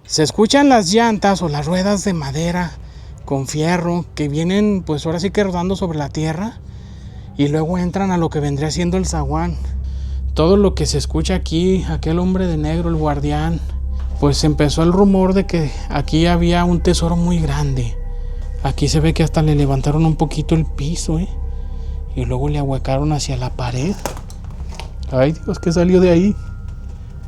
Se escuchan las llantas o las ruedas de madera con fierro que vienen pues ahora sí que rodando sobre la tierra y luego entran a lo que vendría siendo el zaguán. Todo lo que se escucha aquí, aquel hombre de negro, el guardián, pues empezó el rumor de que aquí había un tesoro muy grande. Aquí se ve que hasta le levantaron un poquito el piso, y luego le ahuecaron hacia la pared. Ay Dios, ¿qué salió de ahí?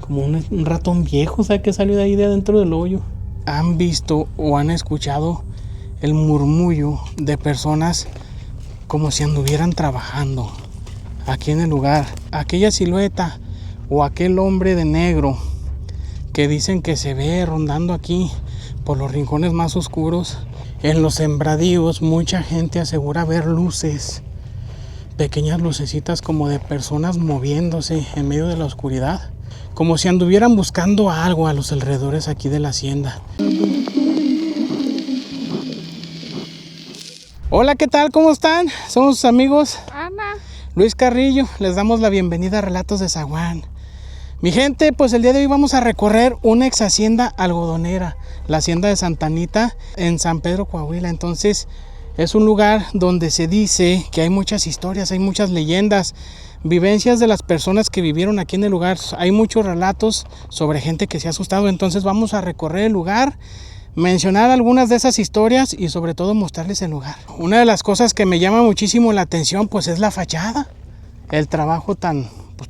Como un ratón viejo, ¿sabe qué salió de ahí de adentro del hoyo? ¿Han visto o han escuchado el murmullo de personas como si anduvieran trabajando aquí en el lugar? Aquella silueta o aquel hombre de negro que dicen que se ve rondando aquí por los rincones más oscuros. En los sembradíos mucha gente asegura ver luces, pequeñas lucecitas como de personas moviéndose en medio de la oscuridad, como si anduvieran buscando algo a los alrededores aquí de la hacienda. Hola, ¿qué tal? ¿Cómo están? Somos sus amigos Ana, Luis Carrillo. Les damos la bienvenida a Relatos de Zaguán. Mi gente, pues el día de hoy vamos a recorrer una ex hacienda algodonera, la hacienda de Santa Anita en San Pedro, Coahuila. Entonces es un lugar donde se dice que hay muchas historias, hay muchas leyendas, vivencias de las personas que vivieron aquí en el lugar. Hay muchos relatos sobre gente que se ha asustado. Entonces vamos a recorrer el lugar, mencionar algunas de esas historias y sobre todo mostrarles el lugar. Una de las cosas que me llama muchísimo la atención pues es la fachada, el trabajo tan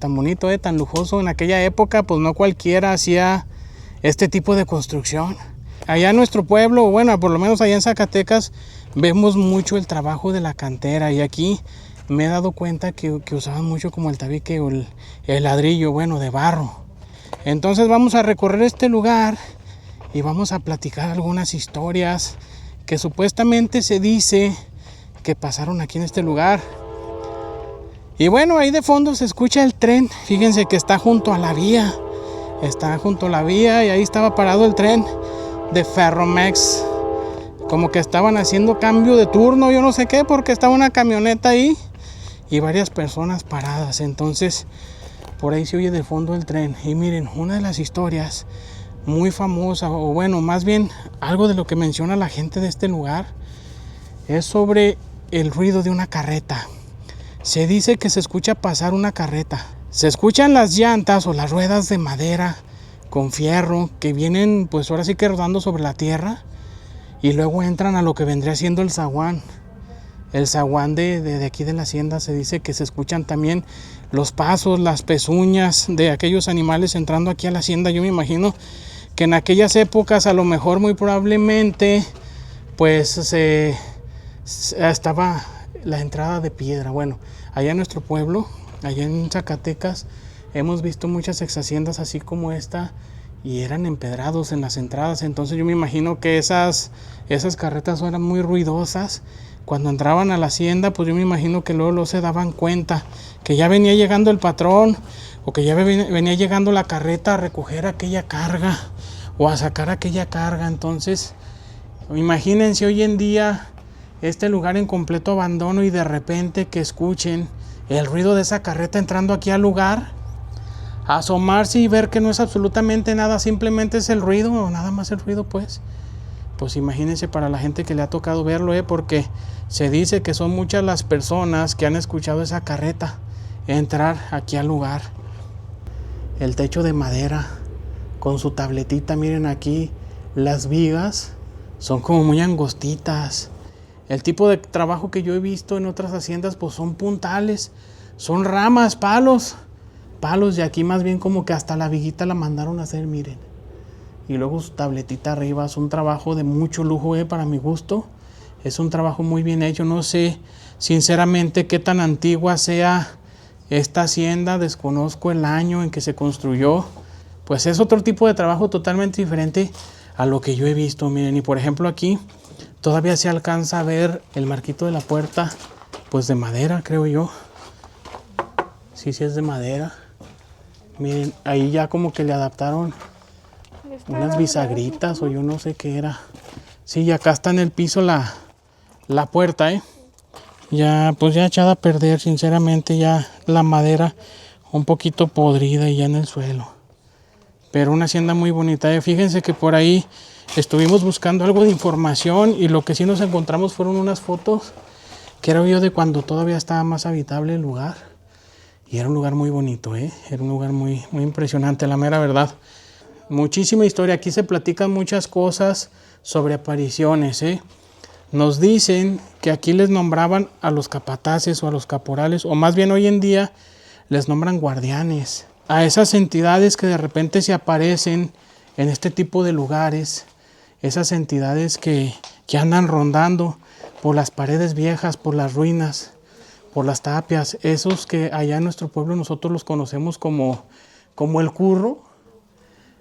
bonito, tan lujoso. En aquella época pues no cualquiera hacía este tipo de construcción. Allá en nuestro pueblo, bueno, por lo menos allá en Zacatecas, vemos mucho el trabajo de la cantera, y aquí me he dado cuenta que usaban mucho como el tabique o el ladrillo, bueno, de barro. Entonces vamos a recorrer este lugar y vamos a platicar algunas historias que supuestamente se dice que pasaron aquí en este lugar. Y bueno, ahí de fondo se escucha el tren. Fíjense que está junto a la vía. Está junto a la vía y ahí estaba parado el tren de Ferromex. Como que estaban haciendo cambio de turno, yo no sé qué, porque estaba una camioneta ahí y varias personas paradas. Entonces, por ahí se oye de fondo el tren. Y miren, una de las historias muy famosa, o bueno, más bien algo de lo que menciona la gente de este lugar, es sobre el ruido de una carreta. Se dice que se escucha pasar una carreta. Se escuchan las llantas o las ruedas de madera con fierro que vienen pues ahora sí que rodando sobre la tierra y luego entran a lo que vendría siendo el zaguán. El zaguán de aquí de la hacienda. Se dice que se escuchan también los pasos, las pezuñas de aquellos animales entrando aquí a la hacienda. Yo me imagino que en aquellas épocas a lo mejor muy probablemente pues estaba la entrada de piedra. Bueno, allá en nuestro pueblo, allá en Zacatecas, hemos visto muchas ex haciendas así como esta y eran empedrados en las entradas. Entonces yo me imagino que esas carretas eran muy ruidosas. Cuando entraban a la hacienda, pues yo me imagino que luego se daban cuenta que ya venía llegando el patrón o que ya venía llegando la carreta a recoger aquella carga o a sacar aquella carga. Entonces imagínense hoy en día este lugar en completo abandono y de repente que escuchen el ruido de esa carreta entrando aquí al lugar, asomarse y ver que no es absolutamente nada, simplemente es el ruido o nada más el ruido. Pues imagínense para la gente que le ha tocado verlo, porque se dice que son muchas las personas que han escuchado esa carreta entrar aquí al lugar. El techo de madera con su tabletita, miren aquí las vigas son como muy angostitas. El tipo de trabajo que yo he visto en otras haciendas pues son puntales, son ramas, palos, y aquí más bien como que hasta la viguita la mandaron a hacer, miren. Y luego su tabletita arriba. Es un trabajo de mucho lujo, para mi gusto. Es un trabajo muy bien hecho. No sé sinceramente qué tan antigua sea esta hacienda, desconozco el año en que se construyó. Pues es otro tipo de trabajo totalmente diferente a lo que yo he visto, miren. Y por ejemplo aquí todavía se alcanza a ver el marquito de la puerta, pues de madera, creo yo. Sí es de madera. Miren, ahí ya como que le adaptaron unas bisagritas o yo no sé qué era. Sí, y acá está en el piso la puerta, ya pues ya echada a perder, sinceramente, ya la madera un poquito podrida y ya en el suelo. pero una hacienda muy bonita. Fíjense que por ahí estuvimos buscando algo de información y lo que sí nos encontramos fueron unas fotos, creo yo, de cuando todavía estaba más habitable el lugar. Y era un lugar muy bonito, era un lugar muy, muy impresionante, la mera verdad. Muchísima historia, aquí se platican muchas cosas sobre apariciones, Nos dicen que aquí les nombraban a los capataces o a los caporales, o más bien hoy en día les nombran guardianes. A esas entidades que de repente se aparecen en este tipo de lugares, esas entidades que andan rondando por las paredes viejas, por las ruinas, por las tapias, esos que allá en nuestro pueblo nosotros los conocemos como el curro,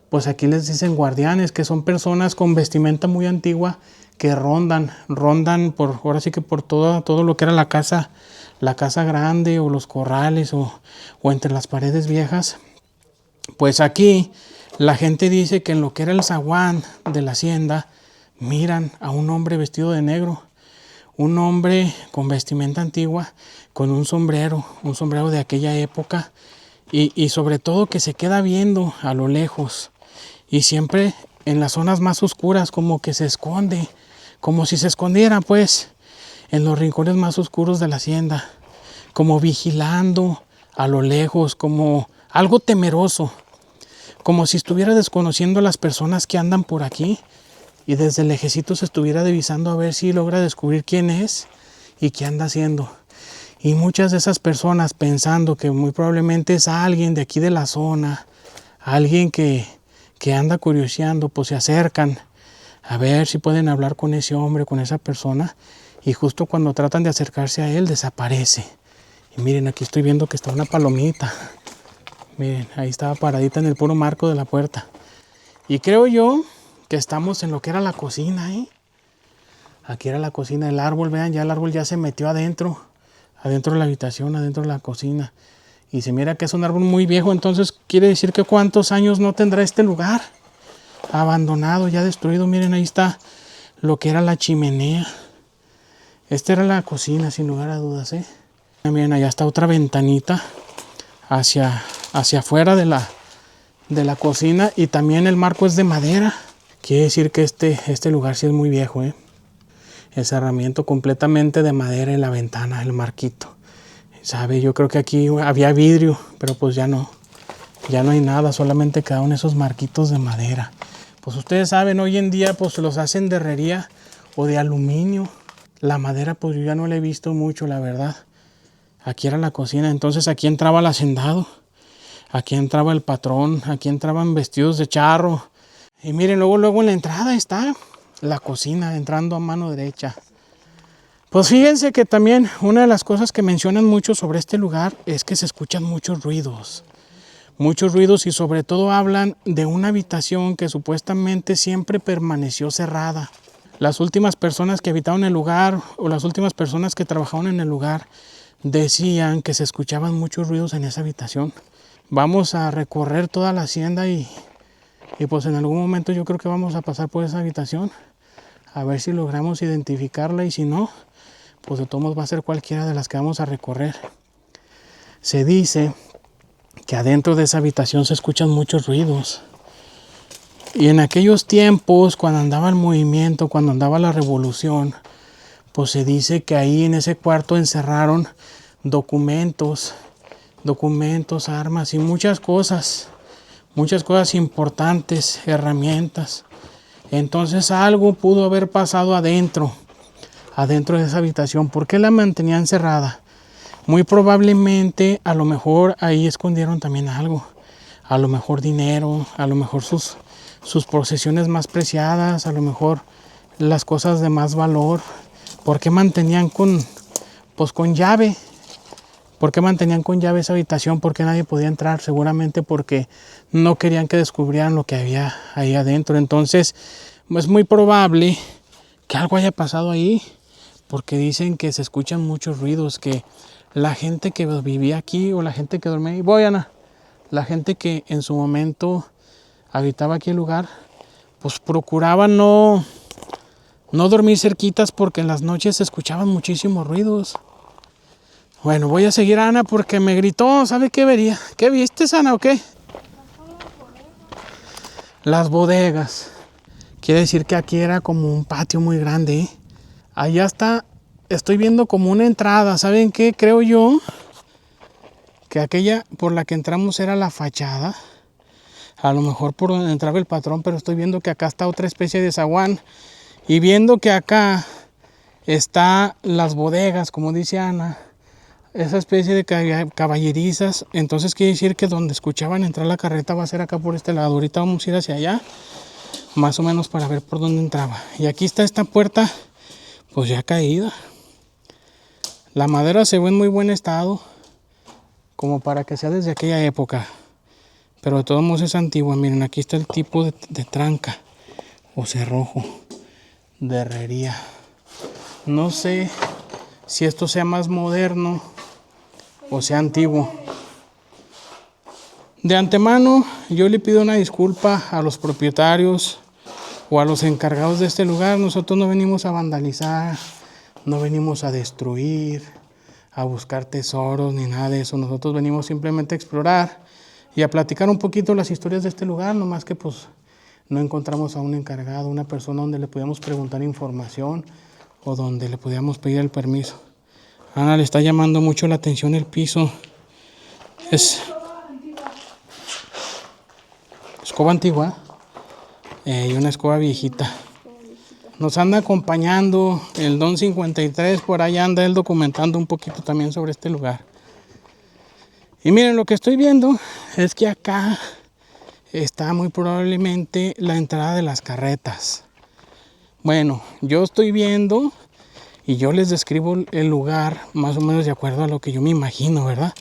pues aquí les dicen guardianes, que son personas con vestimenta muy antigua que rondan por, ahora sí que por todo lo que era la casa grande o los corrales o entre las paredes viejas. Pues aquí la gente dice que en lo que era el zaguán de la hacienda miran a un hombre vestido de negro, un hombre con vestimenta antigua, con un sombrero de aquella época y sobre todo que se queda viendo a lo lejos y siempre en las zonas más oscuras, como que se esconde, como si se escondiera pues en los rincones más oscuros de la hacienda, como vigilando a lo lejos, como algo temeroso, como si estuviera desconociendo a las personas que andan por aquí y desde lejecito se estuviera divisando a ver si logra descubrir quién es y qué anda haciendo. Y muchas de esas personas, pensando que muy probablemente es alguien de aquí de la zona, alguien que anda curioseando, pues se acercan a ver si pueden hablar con ese hombre, con esa persona, y justo cuando tratan de acercarse a él desaparece. Y miren, aquí estoy viendo que está una palomita. Miren, ahí estaba paradita en el puro marco de la puerta. Y creo yo que estamos en lo que era la cocina, Aquí era la cocina, el árbol, vean, ya el árbol ya se metió adentro de la habitación, adentro de la cocina. Y se mira que es un árbol muy viejo, entonces quiere decir que cuántos años no tendrá este lugar. Abandonado, ya destruido. Miren, ahí está lo que era la chimenea. Esta era la cocina, sin lugar a dudas, Miren, allá está otra ventanita hacia afuera de la cocina y también el marco es de madera. Quiere decir que este lugar sí es muy viejo, El cerramiento completamente de madera en la ventana, el marquito. ¿Sabe? Yo creo que aquí había vidrio, pero pues ya no hay nada, solamente quedaron esos marquitos de madera. Pues ustedes saben, hoy en día pues los hacen de herrería o de aluminio. La madera pues yo ya no la he visto mucho, la verdad. Aquí era la cocina, entonces aquí entraba el hacendado, aquí entraba el patrón, aquí entraban vestidos de charro. Y miren, luego en la entrada está la cocina, entrando a mano derecha. Pues fíjense que también una de las cosas que mencionan mucho sobre este lugar es que se escuchan muchos ruidos y sobre todo hablan de una habitación que supuestamente siempre permaneció cerrada. Las últimas personas que habitaron el lugar o las últimas personas que trabajaron en el lugar decían que se escuchaban muchos ruidos en esa habitación. Vamos a recorrer toda la hacienda y pues en algún momento yo creo que vamos a pasar por esa habitación a ver si logramos identificarla y si no, pues de todos modos va a ser cualquiera de las que vamos a recorrer. Se dice que adentro de esa habitación se escuchan muchos ruidos. Y en aquellos tiempos, cuando andaba el movimiento, cuando andaba la revolución, pues se dice que ahí en ese cuarto encerraron documentos, armas y muchas cosas importantes, herramientas. Entonces algo pudo haber pasado adentro de esa habitación. ¿Por qué la mantenían cerrada? Muy probablemente, a lo mejor ahí escondieron también algo. A lo mejor dinero, a lo mejor sus posesiones más preciadas, a lo mejor las cosas de más valor. ¿Por qué mantenían con llave? ¿Por qué mantenían con llave esa habitación? ¿Por qué nadie podía entrar? Seguramente porque no querían que descubrieran lo que había ahí adentro. Entonces, es muy probable que algo haya pasado ahí, porque dicen que se escuchan muchos ruidos, que la gente que vivía aquí o la gente que dormía ahí, la gente que en su momento habitaba aquí el lugar, pues procuraba no dormir cerquitas porque en las noches se escuchaban muchísimos ruidos. Bueno, voy a seguir a Ana porque me gritó, ¿sabe qué vería? ¿Qué viste, Ana, o qué? Las bodegas. Quiere decir que aquí era como un patio muy grande, ¿eh? Allá está, estoy viendo como una entrada. ¿Saben qué? Creo yo que aquella por la que entramos era la fachada. A lo mejor por donde entraba el patrón, pero estoy viendo que acá está otra especie de zaguán. Y viendo que acá está las bodegas, como dice Ana, esa especie de caballerizas. Entonces quiere decir que donde escuchaban entrar la carreta va a ser acá por este lado. Ahorita vamos a ir hacia allá, más o menos para ver por dónde entraba. Y aquí está esta puerta, pues ya caída. La madera se ve en muy buen estado, como para que sea desde aquella época. Pero de todos modos es antigua. Miren, aquí está el tipo de tranca o cerrojo de herrería. No sé si esto sea más moderno o sea antiguo. De antemano yo le pido una disculpa a los propietarios o a los encargados de este lugar. Nosotros no venimos a vandalizar, no venimos a destruir, a buscar tesoros ni nada de eso. Nosotros venimos simplemente a explorar y a platicar un poquito las historias de este lugar, nomás que pues no encontramos a un encargado, una persona donde le podíamos preguntar información o donde le podíamos pedir el permiso. Ana, le está llamando mucho la atención el piso. Es escoba antigua y una escoba viejita. Nos anda acompañando el Don 53, por allá anda él documentando un poquito también sobre este lugar. Y miren, lo que estoy viendo es que acá está muy probablemente la entrada de las carretas. Bueno, yo estoy viendo y yo les describo el lugar más o menos de acuerdo a lo que yo me imagino, ¿verdad?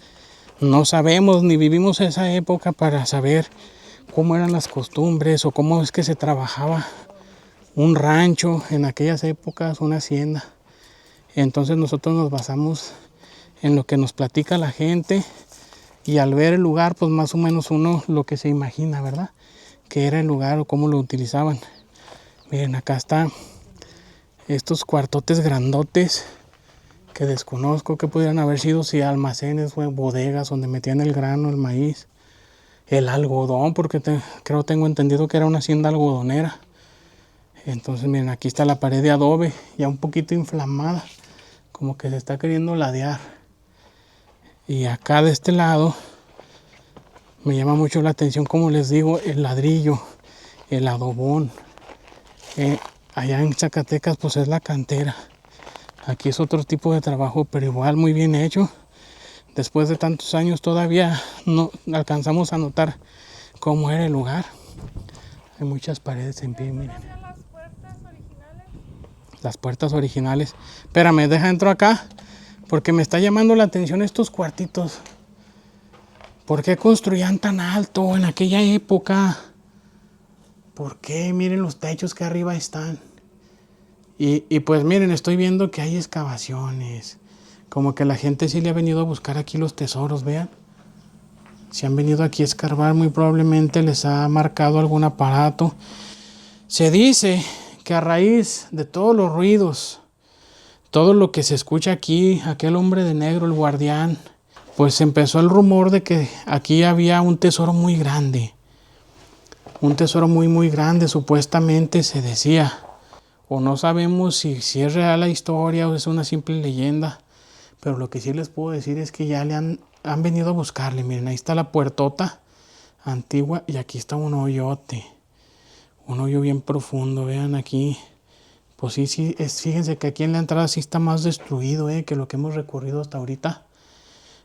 No sabemos ni vivimos esa época para saber cómo eran las costumbres o cómo es que se trabajaba un rancho en aquellas épocas, una hacienda. Entonces nosotros nos basamos en lo que nos platica la gente y al ver el lugar, pues más o menos uno lo que se imagina, ¿verdad? Que era el lugar o cómo lo utilizaban. Miren, acá están estos cuartotes grandotes que desconozco que pudieran haber sido, si almacenes o bodegas donde metían el grano, el maíz, el algodón, porque creo tengo entendido que era una hacienda algodonera. Entonces miren, aquí está la pared de adobe, ya un poquito inflamada, como que se está queriendo ladear. Y acá de este lado me llama mucho la atención, como les digo, el ladrillo, el adobón. Allá en Zacatecas pues es la cantera. Aquí es otro tipo de trabajo, pero igual muy bien hecho. Después de tantos años todavía no alcanzamos a notar cómo era el lugar. Hay muchas paredes en pie, miren. ¿Las puertas originales? Las puertas originales. Espérame, deja entro acá, porque me está llamando la atención estos cuartitos. ¿Por qué construían tan alto en aquella época? ¿Por qué? Miren los techos que arriba están. Y pues miren, estoy viendo que hay excavaciones. Como que la gente sí le ha venido a buscar aquí los tesoros, vean. Si han venido aquí a escarbar, muy probablemente les ha marcado algún aparato. Se dice que a raíz de todos los ruidos, todo lo que se escucha aquí, aquel hombre de negro, el guardián, pues empezó el rumor de que aquí había un tesoro muy grande. Un tesoro muy muy grande, supuestamente se decía. O no sabemos si es real la historia o es una simple leyenda. Pero lo que sí les puedo decir es que ya han venido a buscarle. Miren, ahí está la puertota antigua y aquí está un hoyote. Un hoyo bien profundo, vean aquí. Pues sí, fíjense que aquí en la entrada sí está más destruido que lo que hemos recorrido hasta ahorita.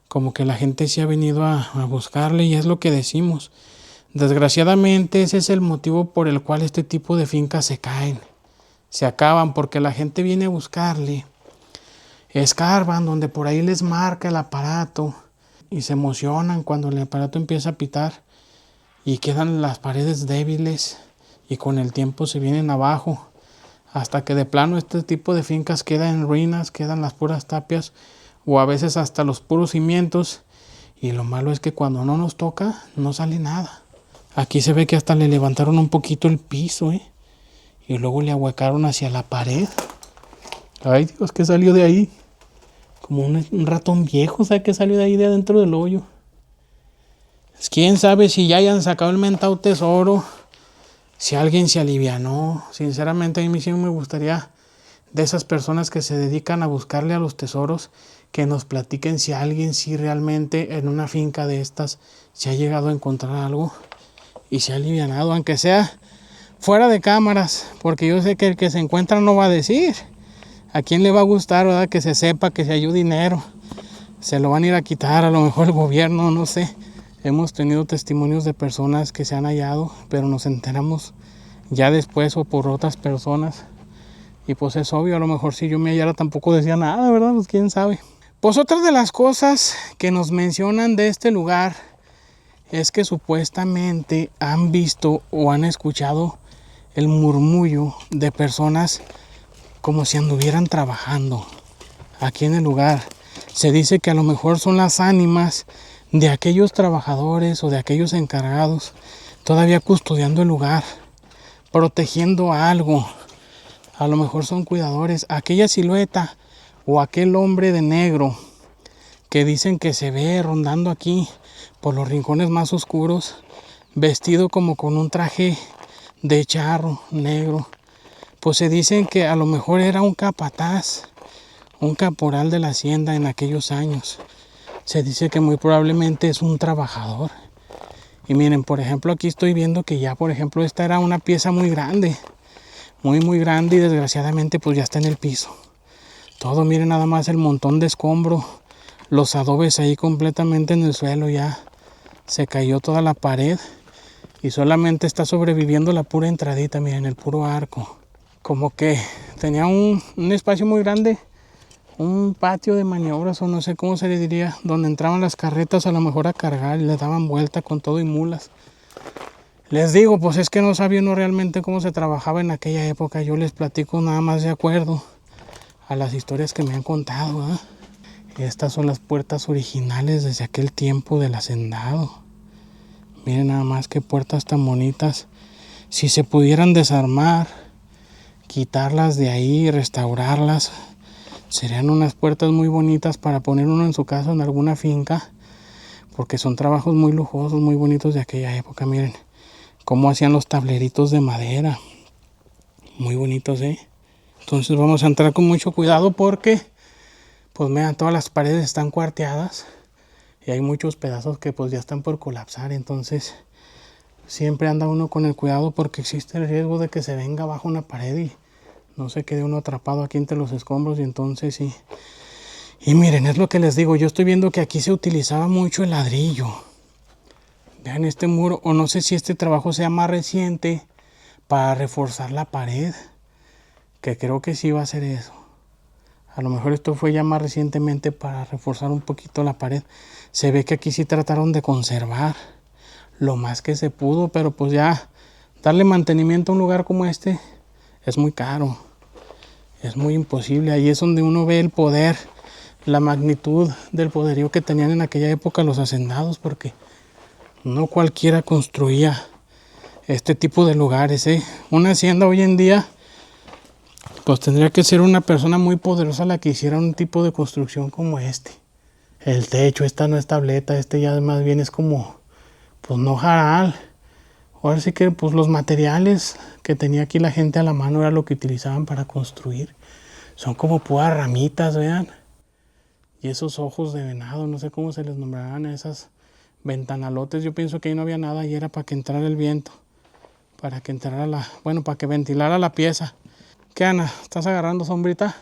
Como que la gente sí ha venido a buscarle y es lo que decimos. Desgraciadamente ese es el motivo por el cual este tipo de fincas se caen. Se acaban porque la gente viene a buscarle. Escarban donde por ahí les marca el aparato y se emocionan cuando el aparato empieza a pitar y quedan las paredes débiles y con el tiempo se vienen abajo hasta que de plano este tipo de fincas queda en ruinas, quedan las puras tapias o a veces hasta los puros cimientos y lo malo es que cuando no nos toca no sale nada. Aquí se ve que hasta le levantaron un poquito el piso y luego le ahuecaron hacia la pared. Ay Dios, ¿qué salió de ahí? Como un ratón viejo, ¿sabe qué salió de ahí de adentro del hoyo? Pues quién sabe si ya hayan sacado el mentado tesoro si alguien se alivianó. Sinceramente a mí sí me gustaría de esas personas que se dedican a buscarle a los tesoros, que nos platiquen si alguien sí realmente en una finca de estas se ha llegado a encontrar algo y se ha alivianado, aunque sea fuera de cámaras, porque yo sé que el que se encuentra no va a decir. ¿A quién le va a gustar, verdad? Que se sepa que se halló dinero. Se lo van a ir a quitar, a lo mejor el gobierno, no sé. Hemos tenido testimonios de personas que se han hallado, pero nos enteramos ya después o por otras personas. Y pues es obvio, a lo mejor si yo me hallara tampoco decía nada, ¿verdad? Pues quién sabe. Pues otra de las cosas que nos mencionan de este lugar es que supuestamente han visto o han escuchado el murmullo de personas como si anduvieran trabajando aquí en el lugar. Se dice que a lo mejor son las ánimas de aquellos trabajadores o de aquellos encargados todavía custodiando el lugar, protegiendo algo. A lo mejor son cuidadores. Aquella silueta o aquel hombre de negro que dicen que se ve rondando aquí por los rincones más oscuros, vestido como con un traje de charro negro, pues se dicen que a lo mejor era un capataz, un caporal de la hacienda en aquellos años. Se dice que muy probablemente es un trabajador. Y miren, por ejemplo, aquí estoy viendo que ya, por ejemplo, esta era una pieza muy grande, muy grande, y desgraciadamente pues ya está en el piso. Todo, miren nada más el montón de escombro, los adobes ahí completamente en el suelo, ya se cayó toda la pared y solamente está sobreviviendo la pura entradita, miren, el puro arco. Como que tenía un espacio muy grande, un patio de maniobras o no sé cómo se le diría, donde entraban las carretas a lo mejor a cargar y les daban vuelta con todo y mulas. Les digo, pues es que no sabía uno realmente cómo se trabajaba en aquella época. Yo les platico nada más de acuerdo a las historias que me han contado, ¿eh? Estas son las puertas originales desde aquel tiempo del hacendado. Miren nada más qué puertas tan bonitas. Si se pudieran desarmar, quitarlas de ahí, restaurarlas, serían unas puertas muy bonitas para poner uno en su casa, en alguna finca, porque son trabajos muy lujosos, muy bonitos de aquella época. Miren cómo hacían los tableritos de madera, muy bonitos, ¿eh? Entonces vamos a entrar con mucho cuidado porque, pues vean, todas las paredes están cuarteadas y hay muchos pedazos que pues ya están por colapsar. Entonces siempre anda uno con el cuidado porque existe el riesgo de que se venga abajo una pared y no se quede uno atrapado aquí entre los escombros. Y entonces sí. Y miren, es lo que les digo, yo estoy viendo que aquí se utilizaba mucho el ladrillo. Vean este muro, o no sé si este trabajo sea más reciente para reforzar la pared, que creo que sí va a ser eso. A lo mejor esto fue ya más recientemente para reforzar un poquito la pared. Se ve que aquí sí trataron de conservar lo más que se pudo, pero pues ya darle mantenimiento a un lugar como este es muy caro, es muy imposible. Ahí es donde uno ve el poder, la magnitud del poderío que tenían en aquella época los hacendados, porque no cualquiera construía este tipo de lugares, ¿eh? Una hacienda hoy en día pues tendría que ser una persona muy poderosa la que hiciera un tipo de construcción como este. El techo, esta no es tableta, este ya más bien es como, pues no jaral. Ahora sí que pues los materiales que tenía aquí la gente a la mano era lo que utilizaban para construir. Son como puras ramitas, vean. Y esos ojos de venado, no sé cómo se les nombrarán a esas ventanalotes. Yo pienso que ahí no había nada y era para que entrara el viento. Para que entrara para que ventilara la pieza. ¿Qué, Ana? ¿Estás agarrando sombrita?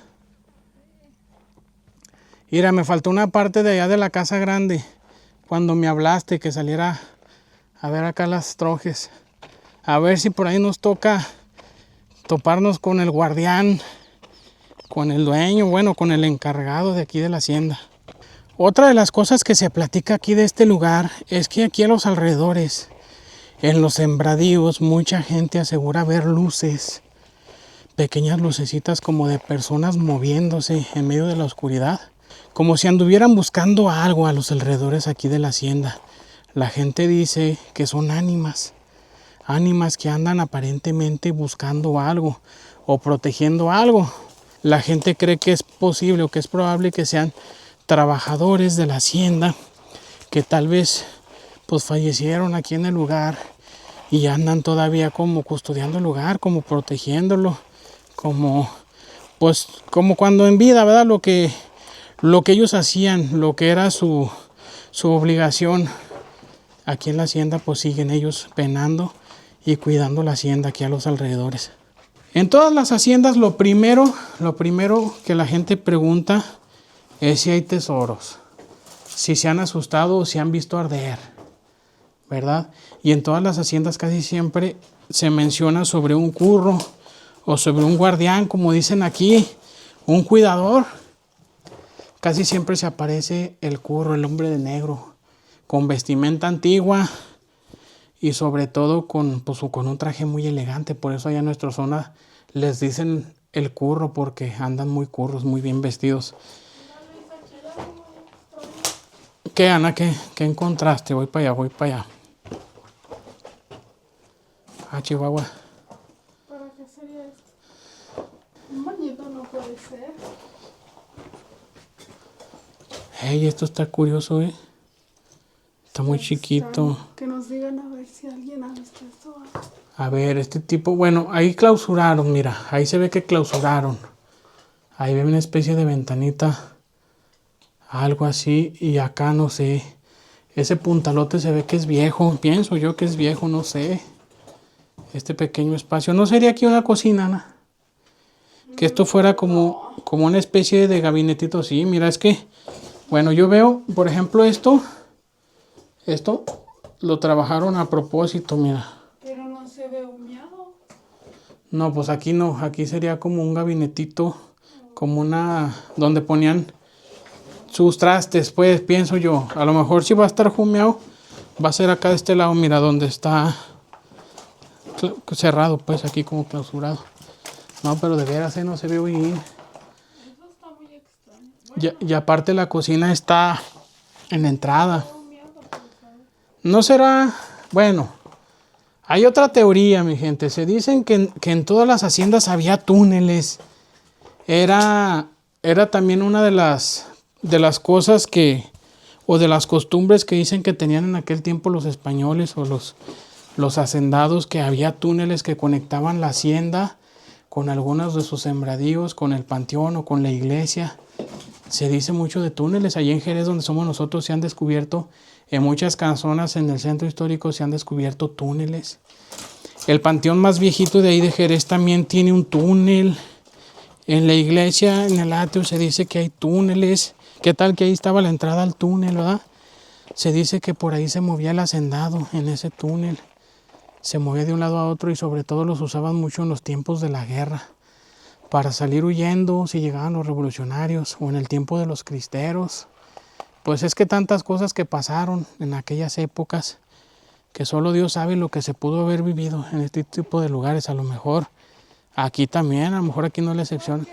Mira, me faltó una parte de allá de la casa grande. Cuando me hablaste que saliera a ver acá las trojes. A ver si por ahí nos toca toparnos con el guardián, con el dueño, bueno, con el encargado de aquí de la hacienda. Otra de las cosas que se platica aquí de este lugar es que aquí a los alrededores, en los sembradíos, mucha gente asegura ver luces, pequeñas lucecitas como de personas moviéndose en medio de la oscuridad, como si anduvieran buscando algo a los alrededores aquí de la hacienda. La gente dice que son ánimas que andan aparentemente buscando algo o protegiendo algo. La gente cree que es posible o que es probable que sean trabajadores de la hacienda que tal vez pues fallecieron aquí en el lugar y andan todavía como custodiando el lugar, como protegiéndolo, como pues como cuando en vida, ¿verdad? Lo que ellos hacían, lo que era su obligación. Aquí en la hacienda pues siguen ellos penando y cuidando la hacienda aquí a los alrededores. En todas las haciendas lo primero que la gente pregunta es si hay tesoros, si se han asustado o si han visto arder, ¿verdad? Y en todas las haciendas casi siempre se menciona sobre un curro o sobre un guardián, como dicen aquí, un cuidador. Casi siempre se aparece el curro, el hombre de negro, con vestimenta antigua y sobre todo con un traje muy elegante. Por eso allá en nuestra zona les dicen el curro, porque andan muy curros, muy bien vestidos. ¿Qué, Ana? ¿Qué encontraste? Voy para allá. Ah, Chihuahua. ¿Para qué sería esto? Un bañito no puede ser. Hey, esto está curioso, ¿eh? Está muy chiquito. Que nos digan a ver si alguien ha visto esto. A ver, este tipo, bueno, ahí clausuraron, mira, ahí se ve que clausuraron. Ahí ve una especie de ventanita, algo así, y acá no sé. Ese puntalote se ve que es viejo, pienso yo que es viejo, no sé. Este pequeño espacio, ¿no sería aquí una cocina, Ana? Que esto fuera como una especie de gabinetito, sí, mira, es que, bueno, yo veo, por ejemplo, esto lo trabajaron a propósito, mira. Pero no se ve humeado. No, pues aquí no, aquí sería como un gabinetito, como donde ponían sus trastes, pues, pienso yo. A lo mejor si va a estar humeado, va a ser acá de este lado, mira, donde está cerrado, pues, aquí como clausurado. No, pero de veras, no se ve bien. Eso está muy extraño. Y aparte la cocina está en la entrada. No será, bueno, hay otra teoría, mi gente. Se dicen que en todas las haciendas había túneles. Era también una de las cosas o de las costumbres que dicen que tenían en aquel tiempo los españoles o los hacendados, que había túneles que conectaban la hacienda con algunos de sus sembradíos, con el panteón o con la iglesia. Se dice mucho de túneles. Allí en Jerez, donde somos nosotros, se han descubierto, en muchas zonas en el centro histórico se han descubierto túneles. El panteón más viejito de ahí de Jerez también tiene un túnel. En la iglesia, en el atrio, se dice que hay túneles. ¿Qué tal que ahí estaba la entrada al túnel, verdad? Se dice que por ahí se movía el hacendado en ese túnel. Se movía de un lado a otro y sobre todo los usaban mucho en los tiempos de la guerra, para salir huyendo si llegaban los revolucionarios, o en el tiempo de los cristeros. Pues es que tantas cosas que pasaron en aquellas épocas, que solo Dios sabe lo que se pudo haber vivido en este tipo de lugares. A lo mejor aquí también, a lo mejor aquí no es la excepción.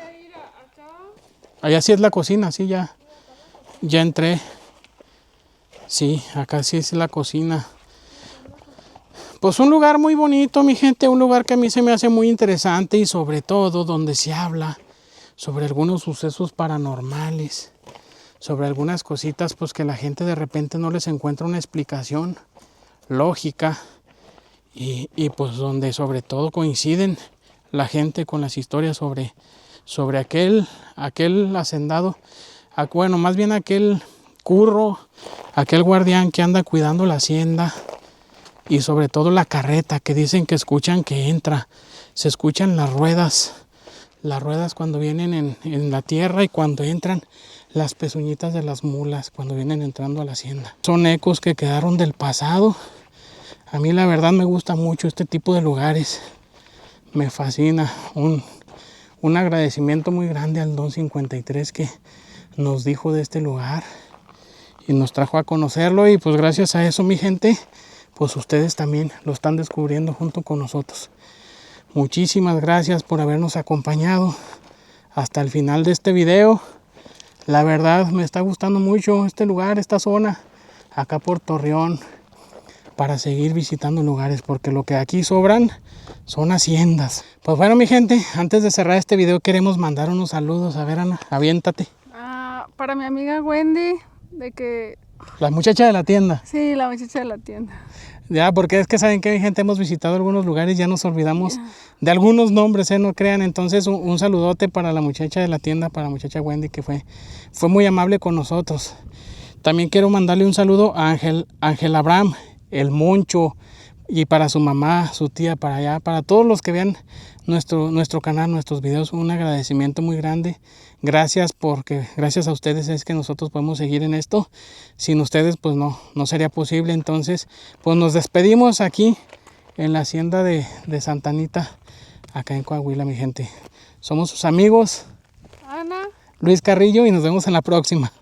Allá sí es la cocina, sí, ya entré. Sí, acá sí es la cocina. Pues un lugar muy bonito, mi gente, un lugar que a mí se me hace muy interesante, y sobre todo donde se habla sobre algunos sucesos paranormales, sobre algunas cositas pues que la gente de repente no les encuentra una explicación lógica, y pues donde sobre todo coinciden la gente con las historias sobre aquel hacendado, bueno, más bien aquel curro, aquel guardián que anda cuidando la hacienda. Y sobre todo la carreta, que dicen que escuchan que entra. Se escuchan las ruedas cuando vienen en la tierra, y cuando entran las pezuñitas de las mulas cuando vienen entrando a la hacienda. Son ecos que quedaron del pasado. A mí la verdad me gusta mucho este tipo de lugares. Me fascina. Un agradecimiento muy grande al Don 53 que nos dijo de este lugar y nos trajo a conocerlo, y pues gracias a eso, mi gente, pues ustedes también lo están descubriendo junto con nosotros. Muchísimas gracias por habernos acompañado hasta el final de este video. La verdad me está gustando mucho este lugar, esta zona, acá por Torreón, para seguir visitando lugares, porque lo que aquí sobran son haciendas. Pues bueno, mi gente, antes de cerrar este video queremos mandar unos saludos. A ver, Ana, aviéntate. Para mi amiga Wendy, de que... La muchacha de la tienda. Sí, la muchacha de la tienda. Ya, porque es que saben que gente hemos visitado algunos lugares, ya nos olvidamos de algunos nombres, no crean. Entonces un saludote para la muchacha de la tienda, para la muchacha Wendy, que fue muy amable con nosotros. También quiero mandarle un saludo a Ángel Abraham, el Moncho, y para su mamá, su tía, para allá, para todos los que vean nuestro canal, nuestros videos, un agradecimiento muy grande. Gracias, porque gracias a ustedes es que nosotros podemos seguir en esto. Sin ustedes pues no sería posible. Entonces pues nos despedimos aquí en la hacienda de Santa Anita, acá en Coahuila, mi gente. Somos sus amigos Ana. Luis Carrillo y nos vemos en la próxima.